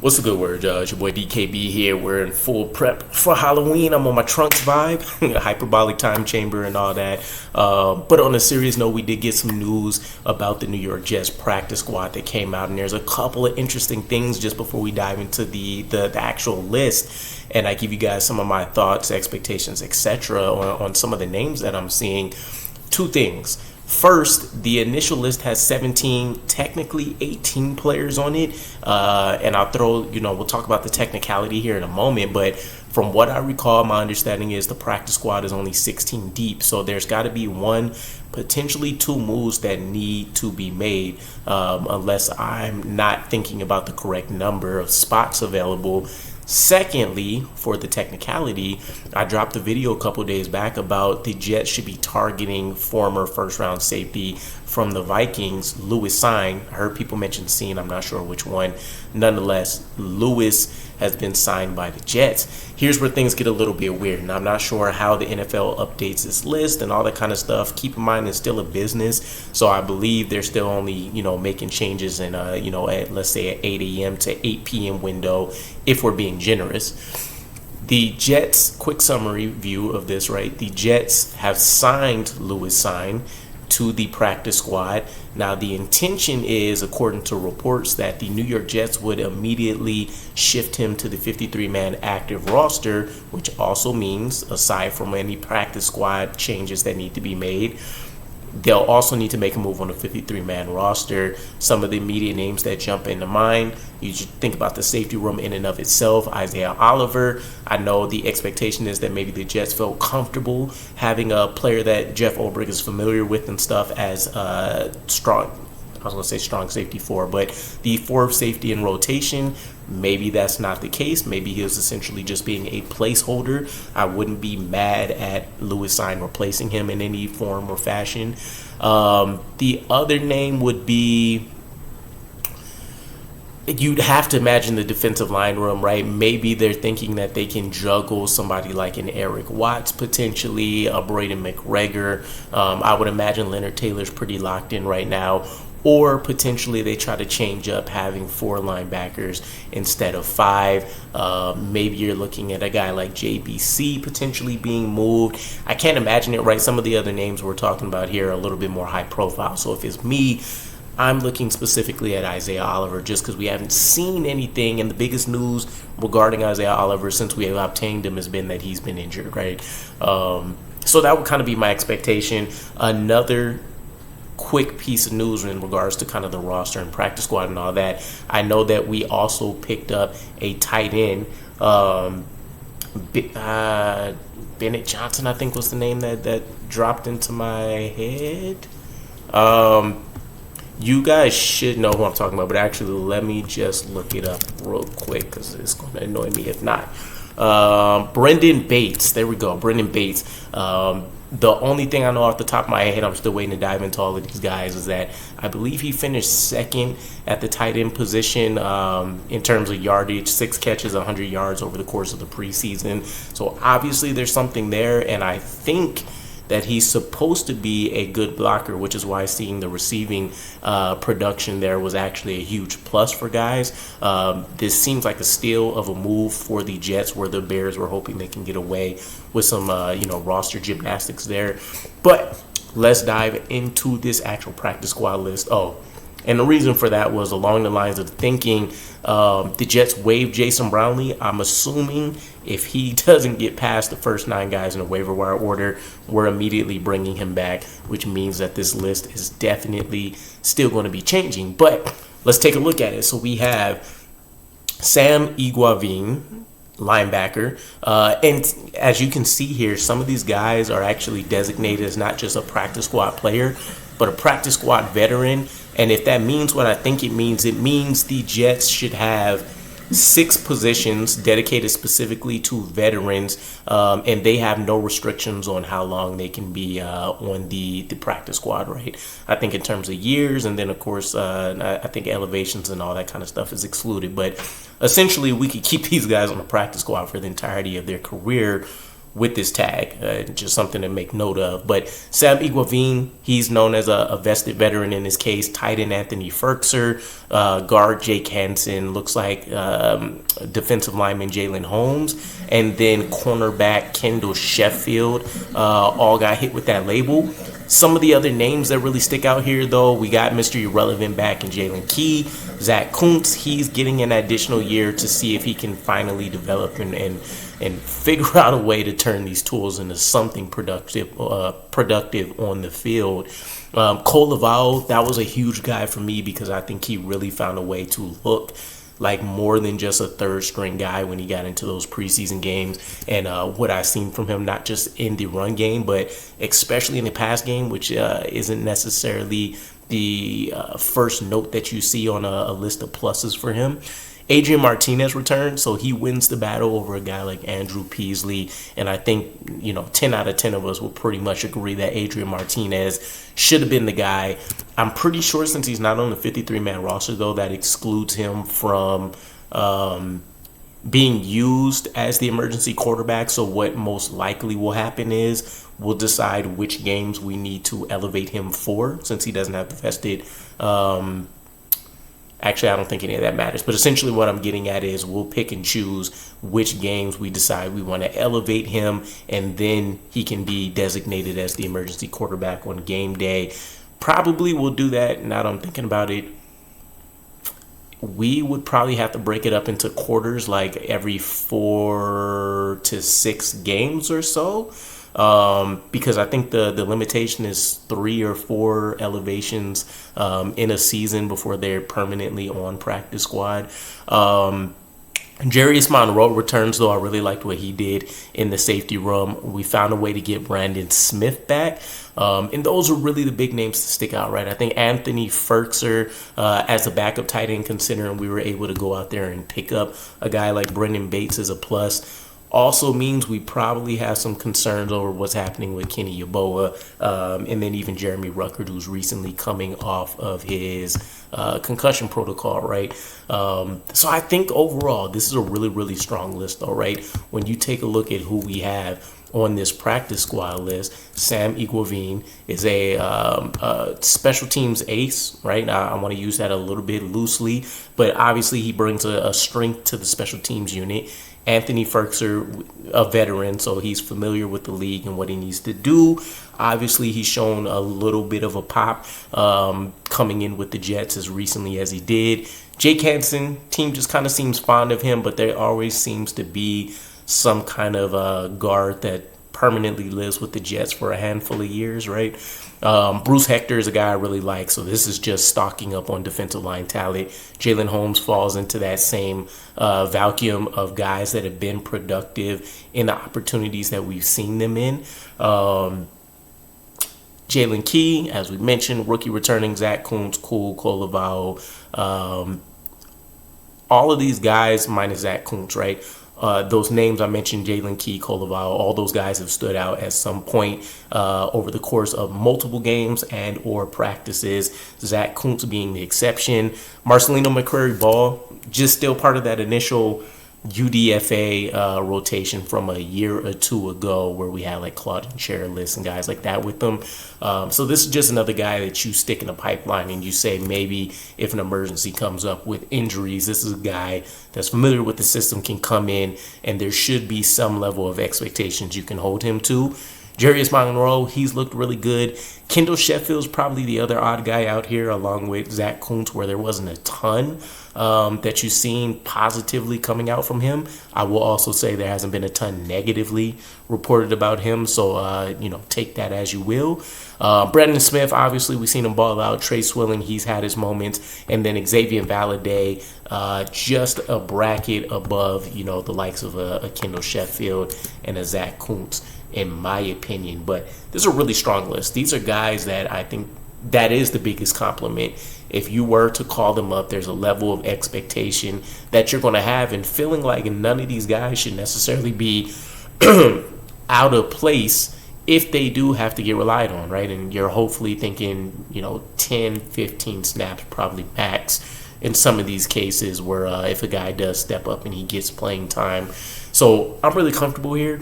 What's the good word? It's your boy DKB here. We're in full prep for Halloween. I'm on my Trunks vibe, hyperbolic time chamber and all that. But on a serious note, we did get some news about the New York Jets practice squad that came out, and there's a couple of interesting things just before we dive into the actual list. And I give you guys some of my thoughts, expectations, etc. on some of the names that I'm seeing. Two things. First, the initial list has 17, technically 18 players on it. And I'll throw, we'll talk about the technicality here in a moment. But from what I recall, my understanding is the practice squad is only 16 deep. So there's got to be one, potentially two moves that need to be made, unless I'm not thinking about the correct number of spots available. Secondly, for the technicality, I dropped a video a couple days back about the Jets should be targeting former first-round safety from the Vikings, Lewis Cine. I heard people mention Cine. I'm not sure which one. Nonetheless, Lewis has been signed by the Jets. Here's where things get a little bit weird, and I'm not sure how the NFL updates this list and all that kind of stuff. Keep in mind, it's still a business, so I believe they're still only, making changes in, at let's say at 8 a.m. to 8 p.m. window, if we're being generous. The Jets, quick summary view of this, right? The Jets have signed Lewis Cine to the practice squad. Now, the intention is, according to reports, that the New York Jets would immediately shift him to the 53-man active roster, which also means, aside from any practice squad changes that need to be made, they'll also need to make a move on the 53-man roster. Some of the immediate names that jump into mind, you should think about the safety room in and of itself. Isaiah Oliver. I know the expectation is that maybe the Jets felt comfortable having a player that Jeff Ulbrich is familiar with and stuff as strong. I was going to say strong safety four, but the fourth safety in rotation, maybe that's not the case. Maybe he was essentially just being a placeholder. I wouldn't be mad at Lewis Cine replacing him in any form or fashion. The other name would be, you'd have to imagine the defensive line room, right? Maybe they're thinking that they can juggle somebody like an Eric Watts, potentially, a Braden McGregor. I would imagine Leonard Taylor's pretty locked in right now. Or potentially they try to change up having 4 linebackers instead of 5. Maybe you're looking at a guy like JBC potentially being moved. I can't imagine it, right? Some of the other names we're talking about here are a little bit more high profile. So if it's me, I'm looking specifically at Isaiah Oliver just because we haven't seen anything. And the biggest news regarding Isaiah Oliver since we have obtained him has been that he's been injured, right? So that would kind of be my expectation. Another quick piece of news in regards to kind of the roster and practice squad and all that. I know that we also picked up a tight end. Bennett Johnson, I think was the name that dropped into my head. You guys should know who I'm talking about, but actually let me just look it up real quick because it's going to annoy me if not. Brenden Bates. There we go. Brenden Bates. The only thing I know off the top of my head, I'm still waiting to dive into all of these guys, is that I believe he finished second at the tight end position in terms of yardage, 6 catches, 100 yards over the course of the preseason. So obviously there's something there, and I think that he's supposed to be a good blocker, which is why seeing the receiving production there was actually a huge plus for guys. This seems like a steal of a move for the Jets, where the Bears were hoping they can get away with some roster gymnastics there. But let's dive into this actual practice squad list. And the reason for that was along the lines of thinking the Jets waived Jason Brownlee. I'm assuming if he doesn't get past the first 9 guys in the waiver wire order, we're immediately bringing him back, which means that this list is definitely still going to be changing. But let's take a look at it. So we have Sam Iguavin, linebacker. And as you can see here, some of these guys are actually designated as not just a practice squad player, but a practice squad veteran. And if that means what I think it means the Jets should have 6 positions dedicated specifically to veterans, and they have no restrictions on how long they can be on the practice squad, right? I think in terms of years, and then of course I think elevations and all that kind of stuff is excluded. But essentially we could keep these guys on the practice squad for the entirety of their career, with this tag. Just something to make note of. But Sam Iguavin, he's known as a vested veteran in this case. Tight end Anthony Ferkser, guard Jake Hansen, looks like defensive lineman Jalen Holmes, and then cornerback Kendall Sheffield all got hit with that label. Some of the other names that really stick out here, though, we got Mr. Irrelevant back in Jalen Key. Zach Kuntz, he's getting an additional year to see if he can finally develop and figure out a way to turn these tools into something productive on the field. Cole Laval, that was a huge guy for me because I think he really found a way to look like more than just a third string guy when he got into those preseason games. And what I've seen from him, not just in the run game, but especially in the pass game, which isn't necessarily the first note that you see on a list of pluses for him. Adrian Martinez returned, so he wins the battle over a guy like Andrew Peasley. And I think, 10 out of 10 of us will pretty much agree that Adrian Martinez should have been the guy. I'm pretty sure since he's not on the 53-man roster, though, that excludes him from being used as the emergency quarterback. So what most likely will happen is we'll decide which games we need to elevate him for, since he doesn't have the vested actually, I don't think any of that matters. But essentially what I'm getting at is we'll pick and choose which games we decide we want to elevate him, and then he can be designated as the emergency quarterback on game day. Probably we'll do that. Now that I'm thinking about it, we would probably have to break it up into quarters, like every 4 to 6 games or so. Because I think the limitation is 3 or 4 elevations in a season before they're permanently on practice squad. Jarius Monroe returns, though. I really liked what he did in the safety room. We found a way to get Brandon Smith back. And those are really the big names to stick out, right? I think Anthony Ferkser as a backup tight end, considering we were able to go out there and pick up a guy like Brenden Bates, is a plus. Also means we probably have some concerns over what's happening with Kenny Yeboah, and then even Jeremy Ruckert, who's recently coming off of his concussion protocol, right? So I think overall, this is a really, really strong list, though, right? When you take a look at who we have on this practice squad list, Sam Iguavin is a special teams ace, right? I want to use that a little bit loosely, but obviously he brings a strength to the special teams unit. Anthony Ferkser, a veteran, so he's familiar with the league and what he needs to do. Obviously, he's shown a little bit of a pop coming in with the Jets as recently as he did. Jake Hansen, team just kind of seems fond of him, but there always seems to be some kind of guard that permanently lives with the Jets for a handful of years, right? Bruce Hector is a guy I really like, so this is just stocking up on defensive line talent. Jalen Holmes falls into that same vacuum of guys that have been productive in the opportunities that we've seen them in. Jalen Key, as we mentioned, rookie returning, Zach Kuntz, Cole Laval. All of these guys, minus Zach Kuntz, right? Those names I mentioned, Jalen Key, Cole Laval, all those guys have stood out at some point over the course of multiple games and or practices. Zach Kuntz being the exception. Marcelino McCrary-Ball, just still part of that initial UDFA rotation from a year or two ago where we had like Claude Chairless and guys like that with them. So this is just another guy that you stick in a pipeline and you say maybe if an emergency comes up with injuries, this is a guy that's familiar with the system, can come in, and there should be some level of expectations you can hold him to. Jarius Monroe, he's looked really good. Kendall Sheffield's probably the other odd guy out here, along with Zach Kuntz, where there wasn't a ton that you've seen positively coming out from him. I will also say there hasn't been a ton negatively reported about him, so take that as you will. Brandon Smith, obviously we've seen him ball out. Trey Swilling, he's had his moments, and then Xavier Valladay, just a bracket above the likes of a Kendall Sheffield and a Zach Kuntz, in my opinion. But this is a really strong list. These are guys that I think that is the biggest compliment. If you were to call them up, there's a level of expectation that you're going to have, and feeling like none of these guys should necessarily be out of place if they do have to get relied on, right? And you're hopefully thinking 10, 15 snaps probably max in some of these cases where if a guy does step up and he gets playing time. So I'm really comfortable here.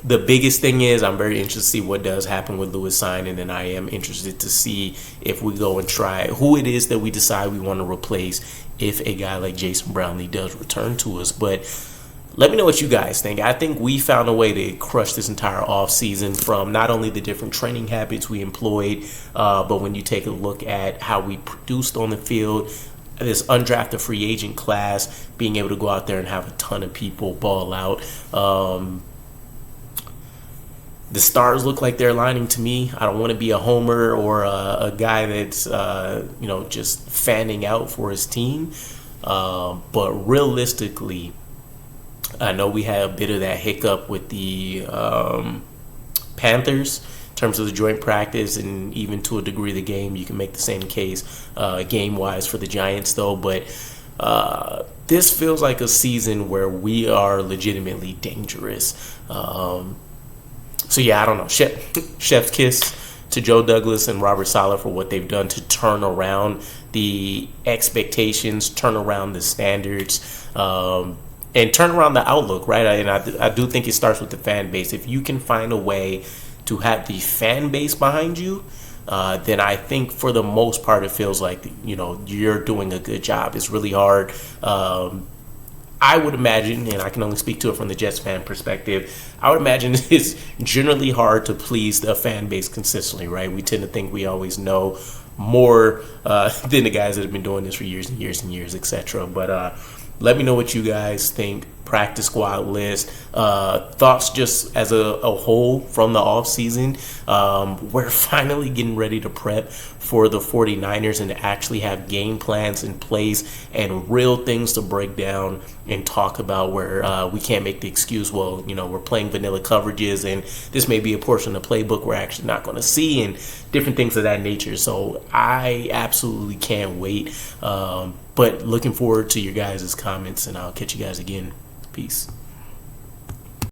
the biggest thing is I'm very interested to see what does happen with Lewis Cine, and then I am interested to see if we go and try who it is that we decide we want to replace if a guy like Jason Brownlee does return to us. But let me know what you guys think. I think we found a way to crush this entire offseason from not only the different training habits we employed, but when you take a look at how we produced on the field, this undrafted free agent class, being able to go out there and have a ton of people ball out. The stars look like they're aligning to me. I don't want to be a homer or a guy that's just fanning out for his team. But realistically, I know we had a bit of that hiccup with the Panthers in terms of the joint practice, and even to a degree the game. You can make the same case game-wise for the Giants, though. But this feels like a season where we are legitimately dangerous. So, yeah, I don't know. Chef's kiss to Joe Douglas and Robert Saleh for what they've done to turn around the expectations, turn around the standards, and turn around the outlook, right? And I do think it starts with the fan base. If you can find a way to have the fan base behind you, then I think for the most part it feels like, you're doing a good job. It's really hard. I would imagine, and I can only speak to it from the Jets fan perspective, I would imagine it's generally hard to please the fan base consistently, right? We tend to think we always know more than the guys that have been doing this for years and years and years, etc. But let me know what you guys think. Practice squad list, thoughts just as a whole from the offseason. We're finally getting ready to prep for the 49ers and to actually have game plans in place and real things to break down and talk about, where we can't make the excuse, well, we're playing vanilla coverages and this may be a portion of the playbook we're actually not going to see, and different things of that nature. So I absolutely can't wait. But looking forward to your guys' comments, and I'll catch you guys again. Peace.